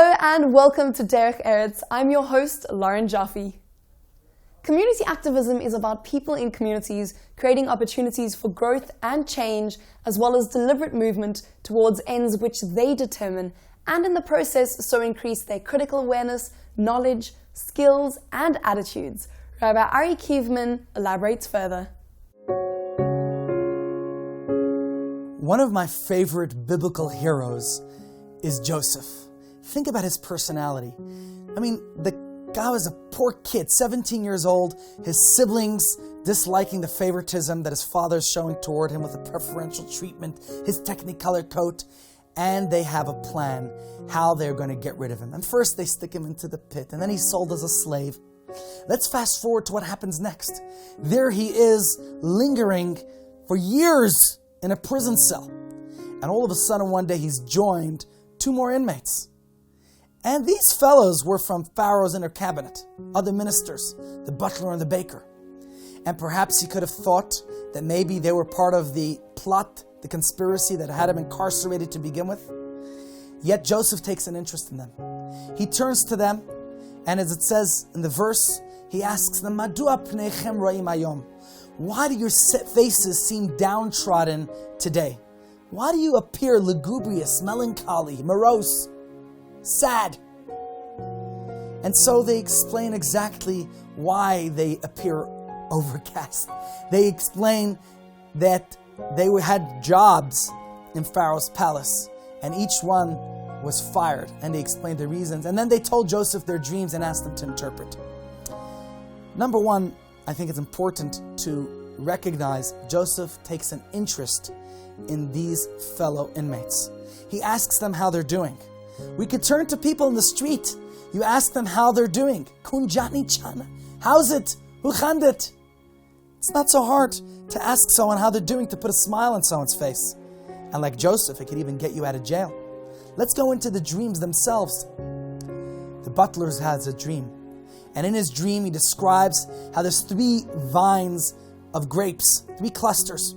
Hello and welcome to Derech Eretz. I'm your host, Lauren Jaffe. Community activism is about people in communities creating opportunities for growth and change, as well as deliberate movement towards ends which they determine, and in the process so increase their critical awareness, knowledge, skills, and attitudes. Rabbi Ari Kievman elaborates further. One of my favorite biblical heroes is Joseph. Think about his personality. I mean, the guy was a poor kid, 17 years old, his siblings disliking the favoritism that his father is showing toward him with a preferential treatment, his technicolor coat, and they have a plan how they're going to get rid of him. And first they stick him into the pit, and then he's sold as a slave. Let's fast forward to what happens next. There he is, lingering for years in a prison cell. And all of a sudden one day he's joined two more inmates. And these fellows were from Pharaoh's inner cabinet, other ministers, the butler and the baker. And perhaps he could have thought that maybe they were part of the plot, the conspiracy that had him incarcerated to begin with. Yet Joseph takes an interest in them. He turns to them, and as it says in the verse, he asks them, "Madua pneichem ro'im hayom?" Why do your faces seem downtrodden today? Why do you appear lugubrious, melancholy, morose, sad? And so they explain exactly why they appear overcast. They explain that they had jobs in Pharaoh's palace, and each one was fired, and they explained the reasons. And then they told Joseph their dreams and asked them to interpret. Number one, I think it's important to recognize Joseph takes an interest in these fellow inmates. He asks them how they're doing. We could turn to people in the street. You ask them how they're doing. Kunjani chana. How's it? Huchandet? It's not so hard to ask someone how they're doing, to put a smile on someone's face. And like Joseph, it could even get you out of jail. Let's go into the dreams themselves. The butler has a dream. And in his dream, he describes how there's 3 vines of grapes, 3 clusters.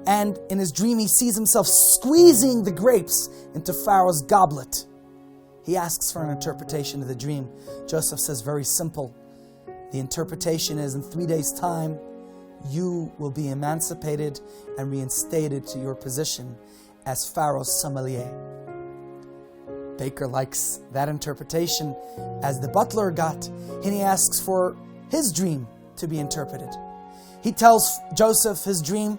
And in his dream, he sees himself squeezing the grapes into Pharaoh's goblet. He asks for an interpretation of the dream. Joseph says, very simple. The interpretation is, in 3 days' time, you will be emancipated and reinstated to your position as Pharaoh's sommelier. Baker likes that interpretation as the butler got, and he asks for his dream to be interpreted. He tells Joseph his dream.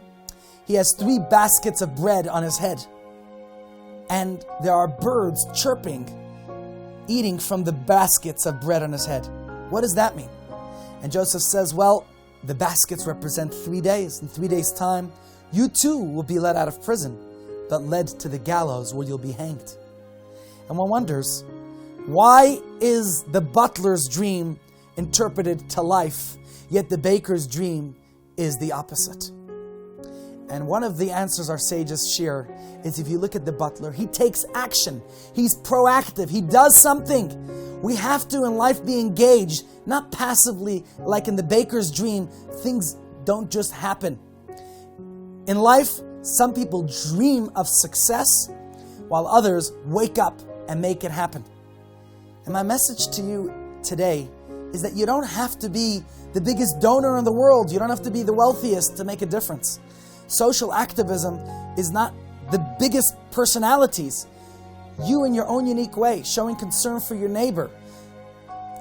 He has 3 baskets of bread on his head, and there are birds chirping, eating from the baskets of bread on his head. What does that mean? And Joseph says, well, the baskets represent 3 days. In 3 days' time, you too will be let out of prison, but led to the gallows where you'll be hanged. And one wonders, why is the butler's dream interpreted to life, yet the baker's dream is the opposite? And one of the answers our sages share is, if you look at the butler, he takes action. He's proactive. He does something. We have to in life be engaged, not passively like in the baker's dream. Things don't just happen. In life, some people dream of success while others wake up and make it happen. And my message to you today is that you don't have to be the biggest donor in the world. You don't have to be the wealthiest to make a difference. Social activism is not the biggest personalities. You in your own unique way, showing concern for your neighbor,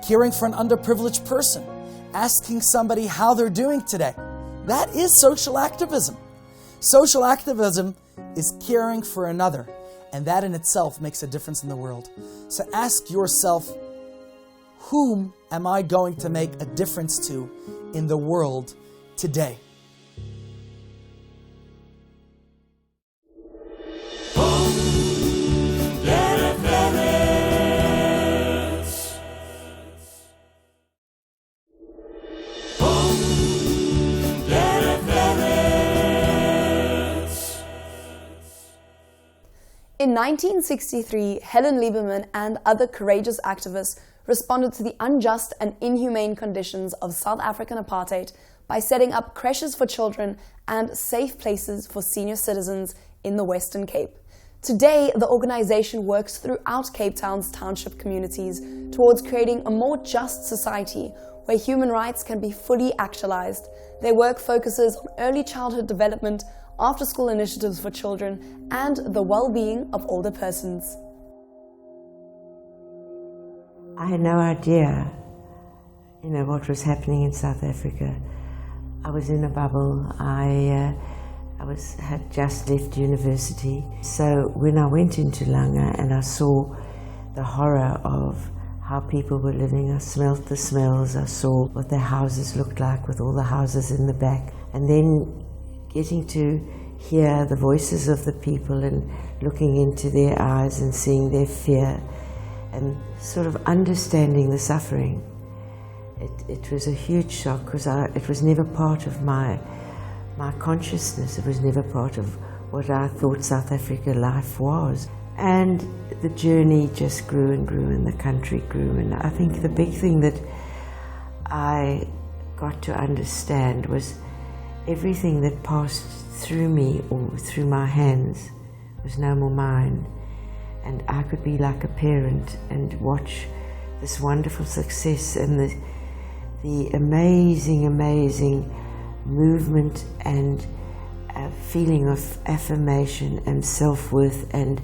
caring for an underprivileged person, asking somebody how they're doing today. That is social activism. Social activism is caring for another, and that in itself makes a difference in the world. So ask yourself, whom am I going to make a difference to in the world today? In 1963, Helen Lieberman and other courageous activists responded to the unjust and inhumane conditions of South African apartheid by setting up creches for children and safe places for senior citizens in the Western Cape. Today, the organization works throughout Cape Town's township communities towards creating a more just society where human rights can be fully actualized. Their work focuses on early childhood development, after-school initiatives for children, and the well-being of older persons. I had no idea, what was happening in South Africa. I was in a bubble. I had just left university. So when I went into Langa and I saw the horror of how people were living, I smelt the smells, I saw what their houses looked like with all the houses in the back. And then getting to hear the voices of the people and looking into their eyes and seeing their fear and sort of understanding the suffering. It was a huge shock because it was never part of my consciousness. It was never part of what I thought South Africa life was. And the journey just grew and grew and the country grew. And I think the big thing that I got to understand was everything that passed through me or through my hands was no more mine. And I could be like a parent and watch this wonderful success and the amazing, amazing movement and feeling of affirmation and self-worth and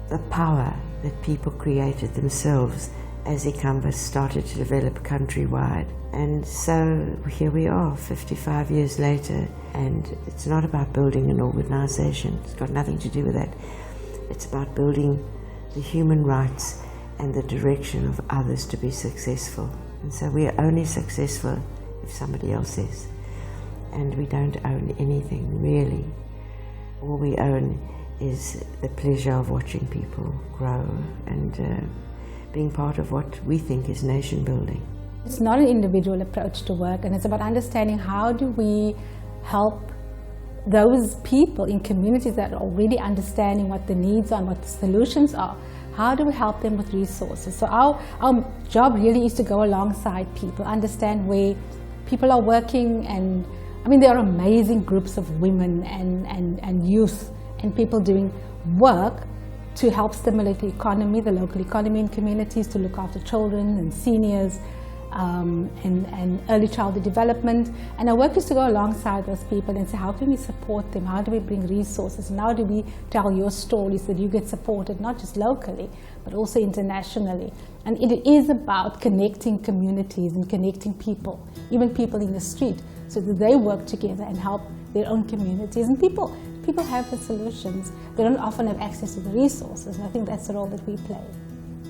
the power that people created themselves as Ikamba started to develop countrywide. And so here we are 55 years later, and it's not about building an organization. It's got nothing to do with that. It's about building the human rights and the direction of others to be successful. And so we are only successful if somebody else is. And we don't own anything, really. All we own is the pleasure of watching people grow and being part of what we think is nation building. It's not an individual approach to work, and it's about understanding how do we help those people in communities that are already understanding what the needs are and what the solutions are. How do we help them with resources? So our job really is to go alongside people, understand where people are working, and there are amazing groups of women and youth and people doing work to help stimulate the economy, the local economy in communities, to look after children and seniors and early childhood development. And our work is to go alongside those people and say, how can we support them? How do we bring resources? And how do we tell your stories so that you get supported, not just locally, but also internationally? And it is about connecting communities and connecting people, even people in the street, so that they work together and help their own communities. And people have the solutions. They don't often have access to the resources, and I think that's the role that we play.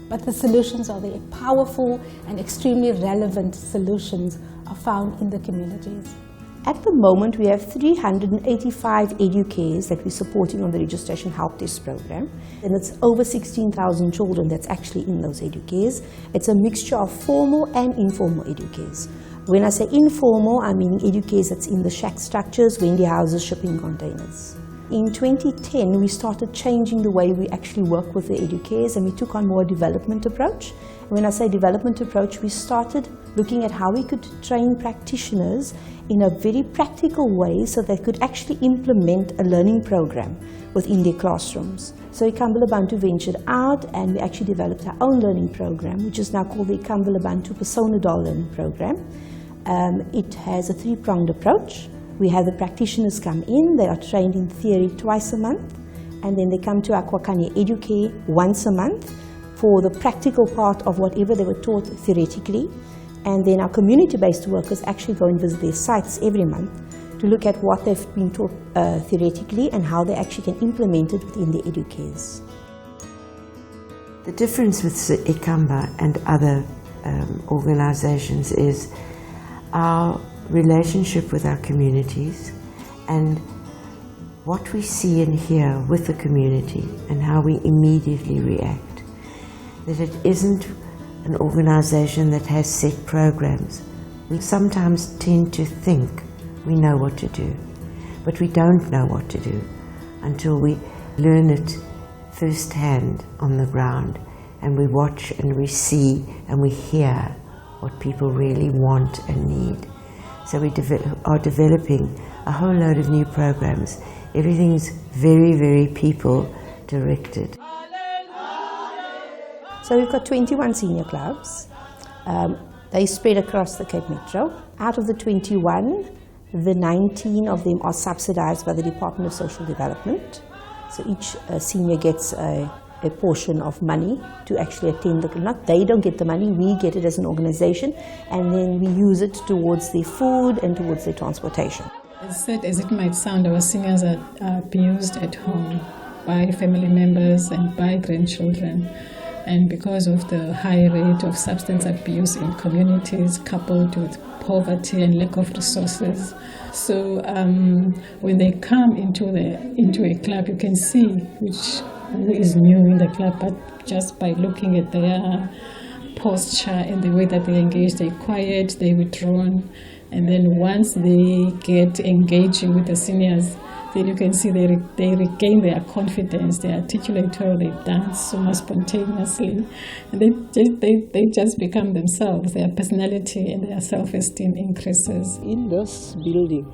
But the solutions are there. Powerful and extremely relevant solutions are found in the communities. At the moment, we have 385 educators that we're supporting on the Registration Help Desk program. And it's over 16,000 children that's actually in those educators. It's a mixture of formal and informal educators. When I say informal, I mean educators that's in the shack structures, Wendy houses, shipping containers. In 2010, we started changing the way we actually work with the educators, and we took on more a development approach. And when I say development approach, we started looking at how we could train practitioners in a very practical way so they could actually implement a learning program within their classrooms. So Ikamba Bantu ventured out and we actually developed our own learning program, which is now called the Ikamba Bantu Persona Doll Learning Program. It has a three-pronged approach. We have the practitioners come in, they are trained in theory twice a month, and then they come to our Kwakanye Educate once a month for the practical part of whatever they were taught theoretically. And then our community-based workers actually go and visit their sites every month to look at what they've been taught theoretically and how they actually can implement it within their educators. The difference with Ikamba and other organizations is our relationship with our communities and what we see and hear with the community and how we immediately react. That it isn't an organization that has set programs. We sometimes tend to think we know what to do, but we don't know what to do until we learn it firsthand on the ground, and we watch and we see and we hear what people really want and need. So we are developing a whole load of new programs. Everything's very, very people directed. So we've got 21 senior clubs. They spread across the Cape Metro. Out of the 21, the 19 of them are subsidized by the Department of Social Development. So each senior gets a portion of money to actually attend the club. They don't get the money, we get it as an organization, and then we use it towards their food and towards their transportation. As sad as it might sound, our seniors are abused at home by family members and by grandchildren. And because of the high rate of substance abuse in communities coupled with poverty and lack of resources. So when they come into a club, you can see who is new in the club, but just by looking at their posture and the way that they engage, they're quiet, they're withdrawn. And then once they get engaging with the seniors, then you can see they regain their confidence, they articulate well, they dance so much spontaneously, and they just become themselves, their personality and their self-esteem increases. In this building,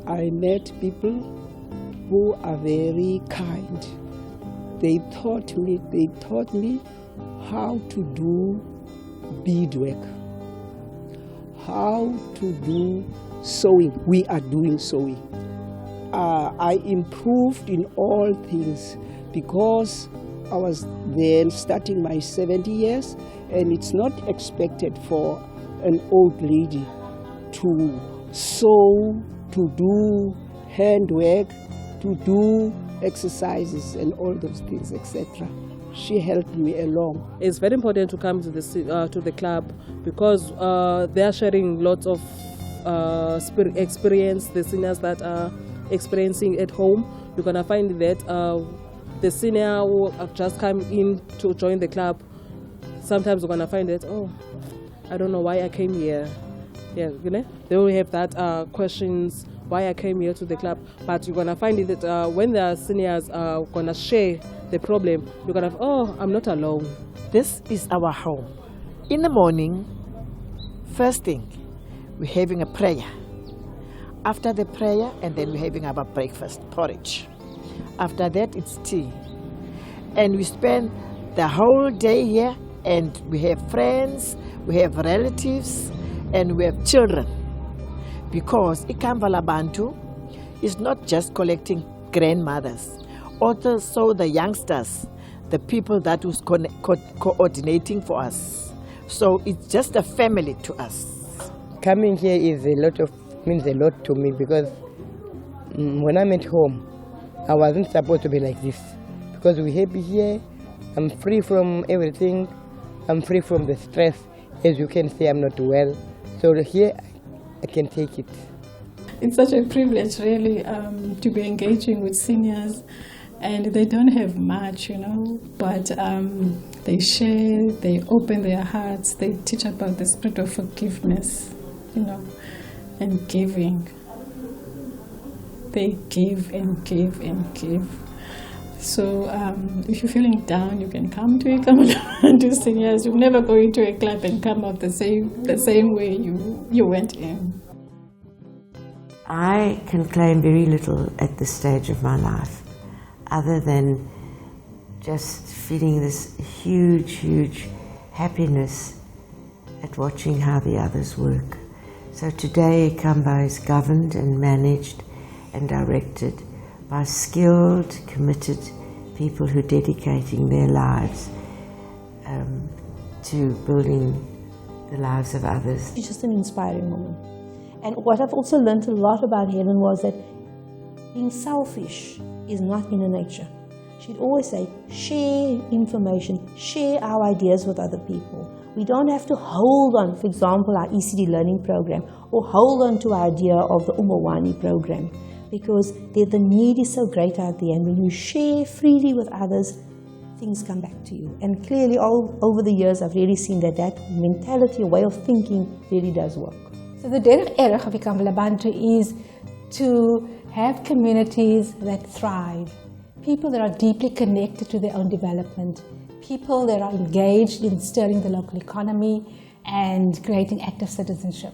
I met people who are very kind. They taught me how to do beadwork, how to do sewing. We are doing sewing. I improved in all things because I was then starting my 70 years, and it's not expected for an old lady to sew, to do handwork, to do exercises and all those things, etc. She helped me along. It's very important to come to the club because they are sharing lots of experience, the seniors that are experiencing at home. You're going to find that the senior who have just come in to join the club, sometimes you're going to find that, oh, I don't know why I came here. Yeah, they will have that questions, why I came here to the club. But you're going to find that when the seniors are going to share the problem, you're going to, oh, I'm not alone. This is our home. In the morning, first thing, we're having a prayer. After the prayer, and then we're having our breakfast, porridge. After that, it's tea. And we spend the whole day here, and we have friends, we have relatives, and we have children. Because Ikambala Bantu is not just collecting grandmothers, also the youngsters, the people that was coordinating for us. So it's just a family to us. Coming here means a lot to me because when I'm at home, I wasn't supposed to be like this. Because we're happy here, I'm free from everything, I'm free from the stress. As you can see, I'm not well. So here, I can take it. It's such a privilege, really, to be engaging with seniors. And they don't have much, but they share, they open their hearts, they teach about the spirit of forgiveness, and giving. They give and give and give. So if you're feeling down, you can come to seniors. You'll never go into a club and come out the same way you went in. I can claim very little at this stage of my life, other than just feeling this huge, huge happiness at watching how the others work. So today, Ikamba is governed and managed and directed by skilled, committed people who are dedicating their lives to building the lives of others. She's just an inspiring woman. And what I've also learned a lot about Helen was that being selfish is not in her nature. She'd always say, share information, share our ideas with other people. We don't have to hold on, for example, our ECD learning program, or hold on to our idea of the Umawani program, because the need is so great out there, and when you share freely with others, things come back to you. And clearly, all over the years, I've really seen that mentality, way of thinking really does work. So the Derech Eretz of Ikamba Bantu is to have communities that thrive, people that are deeply connected to their own development, people that are engaged in stirring the local economy and creating active citizenship.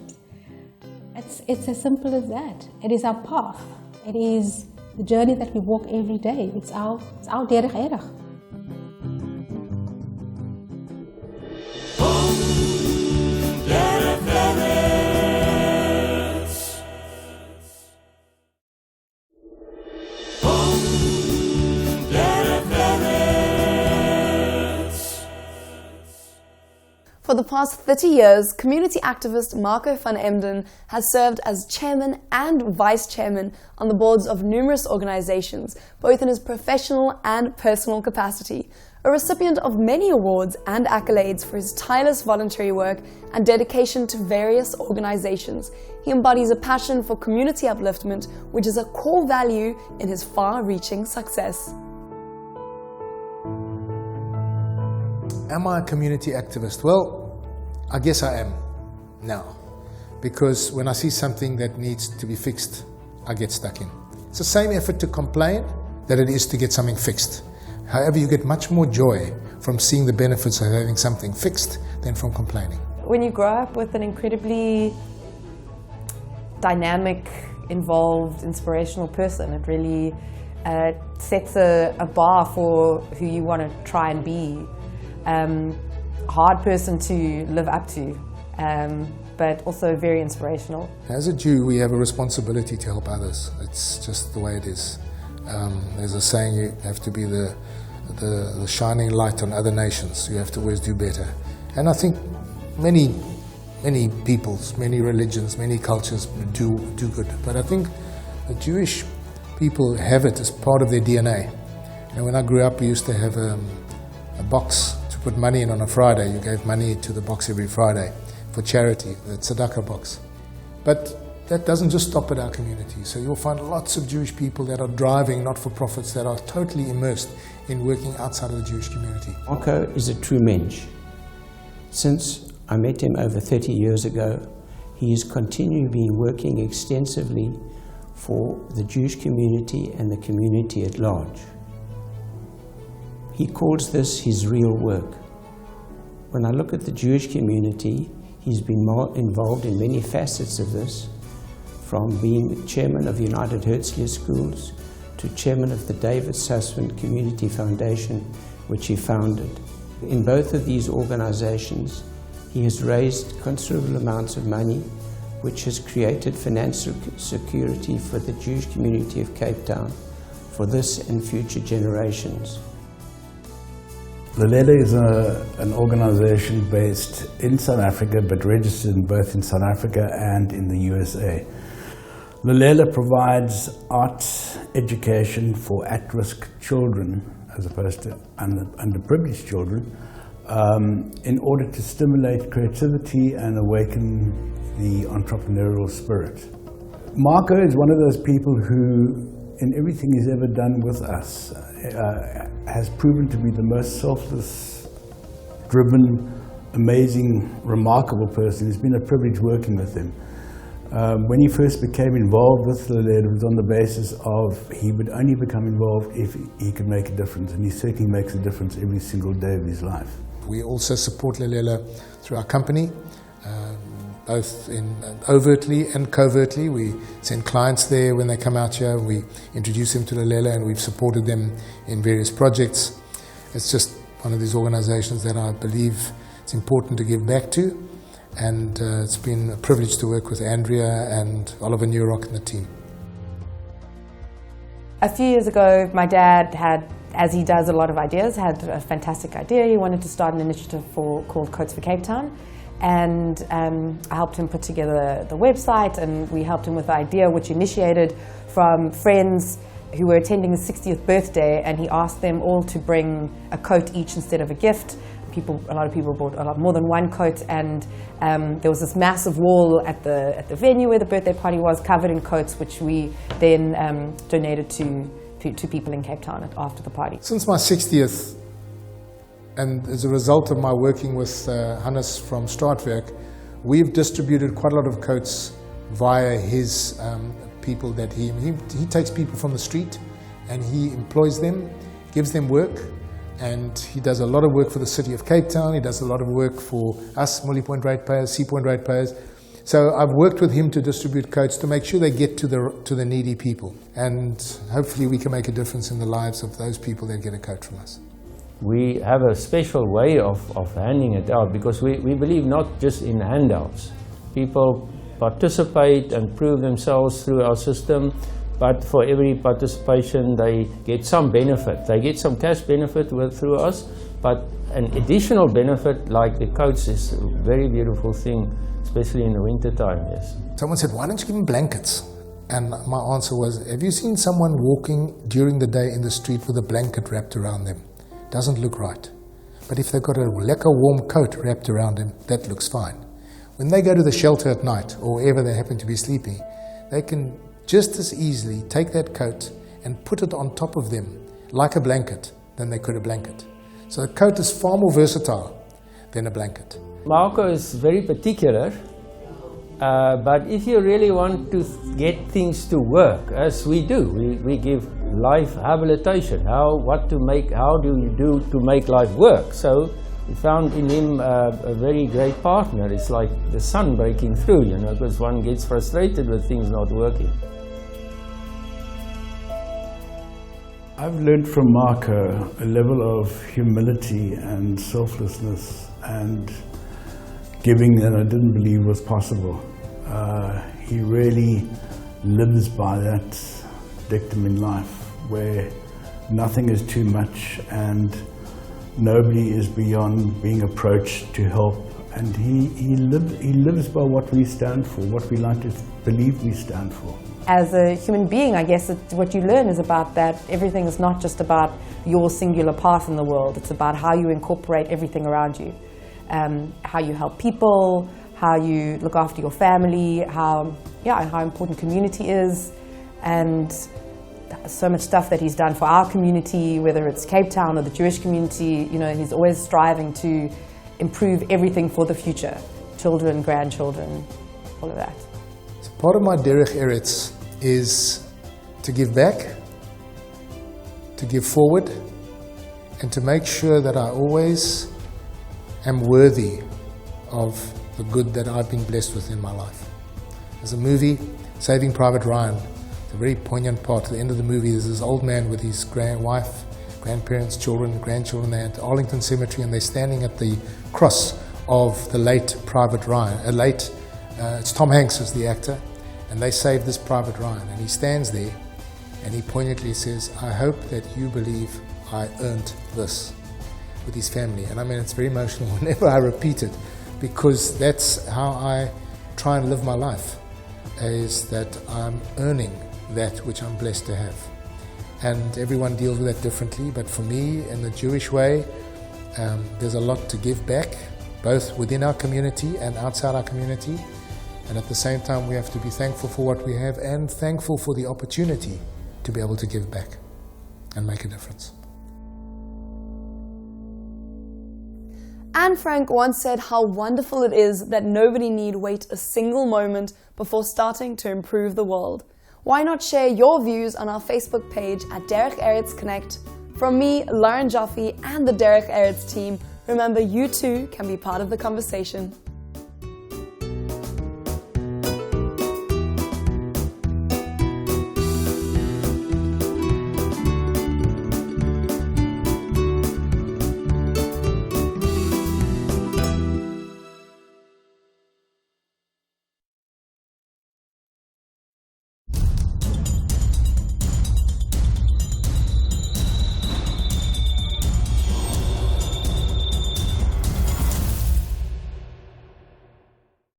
It's as simple as that. It is our path. It is the journey that we walk every day. It's our Derech Eretz. For the past 30 years, community activist Marco van Emden has served as chairman and vice chairman on the boards of numerous organizations, both in his professional and personal capacity. A recipient of many awards and accolades for his tireless voluntary work and dedication to various organizations, he embodies a passion for community upliftment, which is a core value in his far-reaching success. Am I a community activist? Well, I guess I am now, because when I see something that needs to be fixed, I get stuck in. It's the same effort to complain that it is to get something fixed. However, you get much more joy from seeing the benefits of having something fixed than from complaining. When you grow up with an incredibly dynamic, involved, inspirational person, it really sets a bar for who you want to try and be. Hard person to live up to, but also very inspirational. As a Jew, we have a responsibility to help others. It's just the way it is. There's a saying, you have to be the shining light on other nations. You have to always do better. And I think many peoples, many religions, many cultures do good. But I think the Jewish people have it as part of their DNA. And when I grew up, we used to have a box to put money in on a Friday. You gave money to the box every Friday for charity, the tzedakah box. But that doesn't just stop at our community. So you'll find lots of Jewish people that are driving not-for-profits that are totally immersed in working outside of the Jewish community. Marco is a true mensch. Since I met him over 30 years ago, he has continually been working extensively for the Jewish community and the community at large. He calls this his real work. When I look at the Jewish community, he's been involved in many facets of this, from being chairman of United Herzliya Schools to chairman of the David Sussman Community Foundation, which he founded. In both of these organizations, he has raised considerable amounts of money, which has created financial security for the Jewish community of Cape Town for this and future generations. Lelele is an organization based in South Africa, but registered both in South Africa and in the USA. Lelele provides art education for at-risk children, as opposed to underprivileged children, in order to stimulate creativity and awaken the entrepreneurial spirit. Marco is one of those people who, in everything he's ever done with us, has proven to be the most selfless, driven, amazing, remarkable person. It's been a privilege working with him. When he first became involved with Lelele, it was on the basis of he would only become involved if he could make a difference, and he certainly makes a difference every single day of his life. We also support Lelele through our company, both overtly and covertly. We send clients there when they come out here. We introduce them to Lelele, and we've supported them in various projects. It's just one of these organizations that I believe it's important to give back to, and it's been a privilege to work with Andrea and Oliver Newrock and the team. A few years ago, my dad had, as he does a lot of ideas, had a fantastic idea. He wanted to start an initiative called Coats for Cape Town. And I helped him put together the website, and we helped him with the idea, which initiated from friends who were attending his 60th birthday, and he asked them all to bring a coat each instead of a gift. A lot of people bought more than one coat, and there was this massive wall at the venue where the birthday party was, covered in coats, which we then donated to people in Cape Town after the party. Since my 60th, and as a result of my working with Hannes from Straatwerk, we've distributed quite a lot of coats via his people that he takes people from the street and he employs them, gives them work, and he does a lot of work for the city of Cape Town. He does a lot of work for us, Mully Point ratepayers, Sea Point ratepayers. So I've worked with him to distribute coats to make sure they get to the needy people. And hopefully we can make a difference in the lives of those people that get a coat from us. We have a special way of handing it out because we believe not just in handouts. People participate and prove themselves through our system, but for every participation they get some benefit. They get some cash benefit through us, but an additional benefit like the coats is a very beautiful thing, especially in the winter time, yes. Someone said, why don't you give them blankets? And my answer was, have you seen someone walking during the day in the street with a blanket wrapped around them? Doesn't look right. But if they've got a lekker warm coat wrapped around them, that looks fine. When they go to the shelter at night, or wherever they happen to be sleeping, they can just as easily take that coat and put it on top of them like a blanket than they could a blanket. So a coat is far more versatile than a blanket. Marco is very particular, but if you really want to get things to work, as we do, we give life habilitation, how do you do to make life work? So we found in him a very great partner. It's like the sun breaking through, you know, because one gets frustrated with things not working. I've learned from Marco a level of humility and selflessness and giving that I didn't believe was possible. He really lives by that dictum in life where nothing is too much and nobody is beyond being approached to help. And he lives by what we stand for, what we like to believe we stand for. As a human being, I guess what you learn is about that everything is not just about your singular path in the world. It's about how you incorporate everything around you. How you help people, how you look after your family, how important community is, and so much stuff that he's done for our community, whether it's Cape Town or the Jewish community. You know, he's always striving to improve everything for the future. Children, grandchildren, all of that. So part of my Derech Eretz is to give back, to give forward, and to make sure that I always am worthy of the good that I've been blessed with in my life. There's a movie, Saving Private Ryan. It's a very poignant part. At the end of the movie, there's this old man with his wife, grandparents, children, grandchildren. They're at Arlington Cemetery, and they're standing at the cross of the late Private Ryan. It's Tom Hanks as the actor, and they saved this Private Ryan. And he stands there, and he poignantly says, I hope that you believe I earned this, with his family. And I mean, it's very emotional whenever I repeat it, because that's how I try and live my life, is that I'm earning that which I'm blessed to have. And everyone deals with that differently, but for me, in the Jewish way, there's a lot to give back, both within our community and outside our community. And at the same time, we have to be thankful for what we have and thankful for the opportunity to be able to give back and make a difference. Anne Frank once said how wonderful it is that nobody need wait a single moment before starting to improve the world. Why not share your views on our Facebook page at Derech Eretz Connect? From me, Lauren Jaffe, and the Derech Eretz team, remember you too can be part of the conversation.